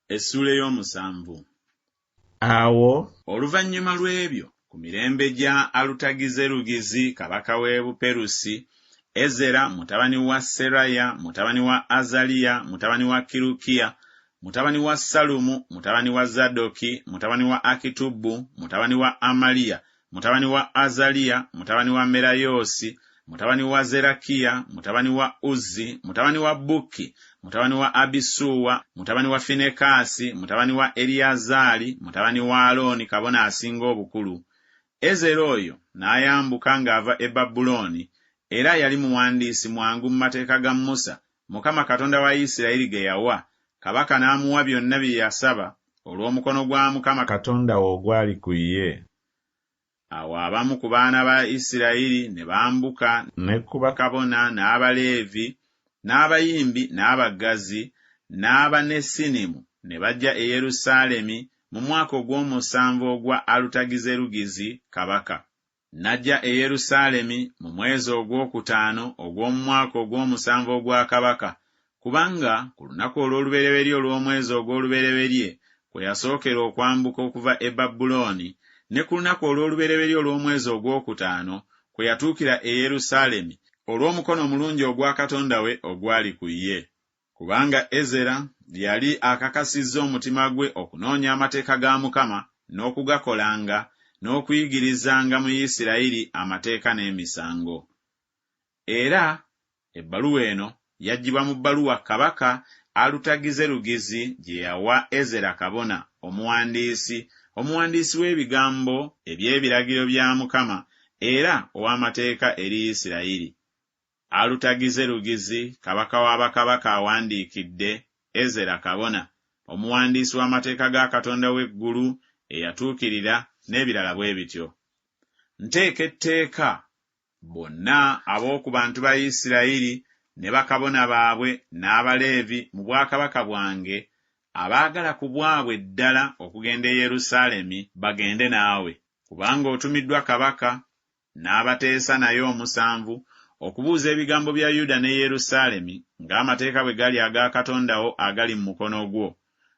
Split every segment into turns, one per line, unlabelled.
Essula ey'omusanvu.
Awo
Oluvannyuma lw'ebyo ku mirembe gya Alutagizerugizi kabaka w'e Buperusi, Ezera mutabani wa Seraya mutabani wa Azaliya mutabani wa Kirukiya mutabani wa Salumu mutabani wa Zadoki mutabani wa Akitubu mutabani wa Amaliya mutabani wa Azaliya mutabani wa Merayosi mutabani wa Zerakiya mutabani wa Uzi mutabani wa Buki mutabani wa Abisuwa mutabani wa Finekasi mutabani wa Eliyazari mutabani wa Aloni kabona asinga obukulu. Ezera oyo n'ayambuka ng'ava e Babuloni, era yali muwandiisi mwangu mu mateeka ga Musa, Mukama Katonda wa Isirayiri ge yawa. Kabaka n'amuwa byonna bye yasaba olw'omukono gwa Mukama
Katonda wo ogwali ku ye.
Awo abamu ku baana ba Isirayiri ne bambuka
ne ku
bakabona n'Abaleevi n'abayimbi n'abaggazi n'Abannesinimu ne bajja e Yerusaalemi mu mwaka ogw'omusanvu ogwa Alutagizerugizi kabaka. Najja e Yerusaalemi mu mwezi ogwokutaano ogw'omu mwaka ogw'omusanvu ogwa kabaka, kubanga ku lunaku olw'olubereberye olw'omwezi ogw'olubereberye kwe yasookera okwambuka okuva e Babuloni, ne ku lunaku olw'olubereberye olw'omwezi ogwokutaano kwe yatuukira e Yerusaalemi olw'omukono omulungi ogwa Katonda we ogwali ku ye. Kubanga Ezera yali akakasizza omutima gwe okunoonya amateeka ga Mukama n'okugakolanga n'okuyigirizanga mu Isirayiri amateeka n'emisango. Era ebbaluwa eno yaggyibwa mu bbaluwa kabaka Alutagizerugizi gye yawa Ezera kabona omuwandiisi w'ebigambo eby'ebiragiro bya Mukama era ow'amateeka eri Isirayiri. Alutagizerugizi kabaka w'abakabaka awandiikidde Ezera kabona, omuwandiisi w'amateeka ga Katonda w'eggulu eyatuukirira n'ebirala bwe bityo. Nteeka etteeka bonna ab'oku bantu ba Isirayiri ne bakabona baabwe n'Abaleevi mu bwakabaka bwange abaagala ku bwabwe ddala okugenda e Yerusaalemi bagende naawe, kubanga otumiddwa kabaka n'abateesa naye omusanvu okubuuza ebigambo bya Yuda ne Yerusaalemi ng'amateeka bwe gali aga Katonda wo agali mu mukono gwo,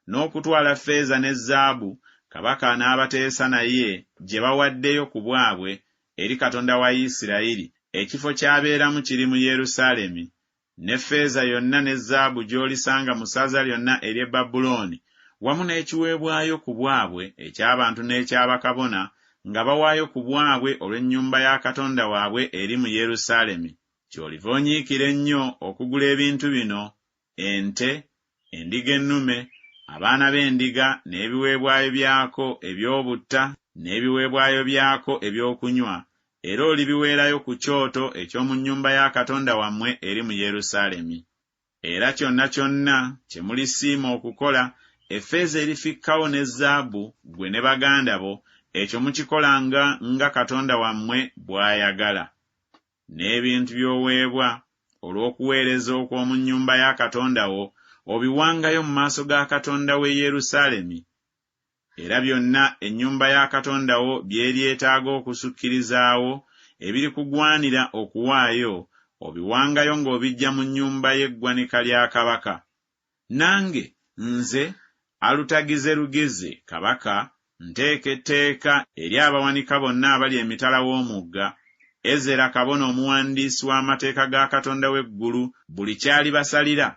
n'okutwala ffeeza ne zaabu kabaka n'abateesa naye gye bawaddeyo ku bwabwe eri Katonda wa Isirayiri, ekifo ky'abeeramu kiri mu Yerusaalemi, ne ffeeza yonna ne zaabu gy'olisanga mu ssaza lyonna ery'e Babuloni, wamu n'ekiweebwayo ku bwabwe eky'abantu n'eky'abakabona nga bawaayo ku bwabwe olw'ennyumba ya Katonda waabwe eri mu Yerusaalemi. Ky'oliva onyiikira ennyo okugula ebintu bino: ente, endiga ennume, abaana b'endiga n'ebiweebwayo byako eby'obutta n'ebiweebwayo byako ebyokunywa, era olibiweerayo ku kyoto eky'omu nnyumba ya Katonda wammwe eri mu Yerusaalemi. Era kyonna kyonna kye mulisiima okukola, effeeza erifikkawo ne zaabu, ggwe ne baganda bo, ekyo mukikolanga nga Katonda wammwe bw'ayagala. N'ebintu by'oweebwa olw'okuweereza okw'omu nnyumba ya Katonda wo obiwangayo mu maaso ga Katonda w'e Yerusaalemi. Era byonna ennyumba ya Katonda wo by'eryetaaga okusukkirizaawo ebiri kugwanira okuwaayo, obiwangayo ng'obiggya mu nnyumba y'eggwanika lya kabaka. Nange nze Alutagizerugizi kabaka nteeka etteeka eri abawanika bonna abali emitala w'omugga, Ezera kabona omuwandiisi w'amateeka ga Katonda w'eggulu, buli kyali basalira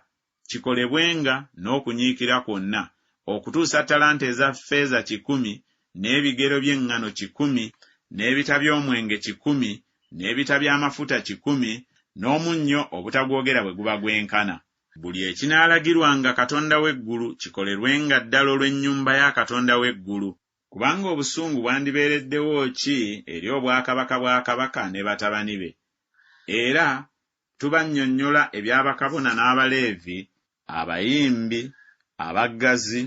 kikolebwenga n'okunyiikira kwonna, okutuusa talanta eza ffeeza 100, n'ebigero by'eŋŋano 100, n'ebita by'omwenge 100, n'ebita by'amafuta 100, n'omunnyo obutagwogera bwe guba gwenkana. Buli ekinaalagirwanga Katonda w'eggulu kikolerwenga ddala olw'ennyumba ya Katonda w'eggulu, kubanga obusungu bwandibeereddewo ki eri obwakabaka bwa kabaka ne batabani be. Era tubannyonnyola eby'abakabona n'Abaleevi, abayimbi, abaggazi,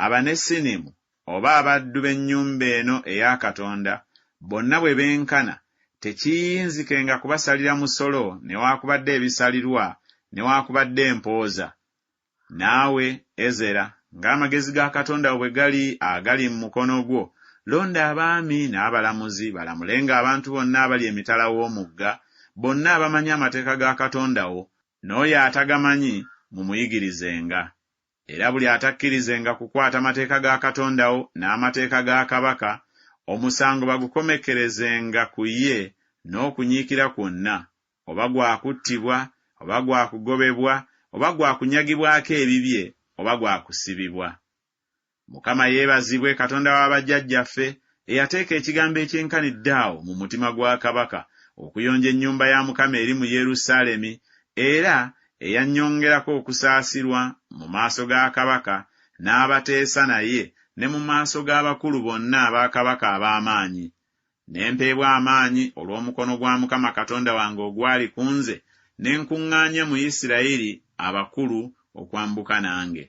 Abannesinimu oba abaddu b'ennyumba eno eya Katonda, bonna bwe benkana, tekiyinzikenga kubasalira musolo newaakubadde ebisalirwa newaakubadde empooza. Naawe Ezera, ng'amagezi ga Katonda bwe gali agali mu mukono gwo, londa abaami n'abalamuzi balamulenga abantu bonna abali emitala w'omugga, bonna abamanyi amateeka ga Katonda wo, n'oyo atagamanyi mumuyigirizenga. era buli atakkirizenga kukwata mateeka ga Katonda wo n'amateeka ga kabaka, omusango bagukomekerezenga ku ye n'okunyiikira kwonna, oba gwa kuttibwa, oba gwa kugobebwa, oba gwa kunyagibwako ebibye, oba gwa kusibibwa. Mukama yeebazibwe, Katonda wa bajjajjaffe, eyateeka ekigambo ekyenkanidde awo mu mutima gwa kabaka okuyonja ennyumba ya Mukama eri mu Yerusaalemi, era eyannyongerako okusaasirwa mu maaso ga kabaka n'abateesa naye ne mu maaso g'abakulu bonna aba kabaka ab'amaanyi. Ne mpeebwa amaanyi olw'omukono gwa Mukama Katonda wange ogwali ku nze, ne nkuŋŋaanya mu Isirayiri abakulu okwambuka nange.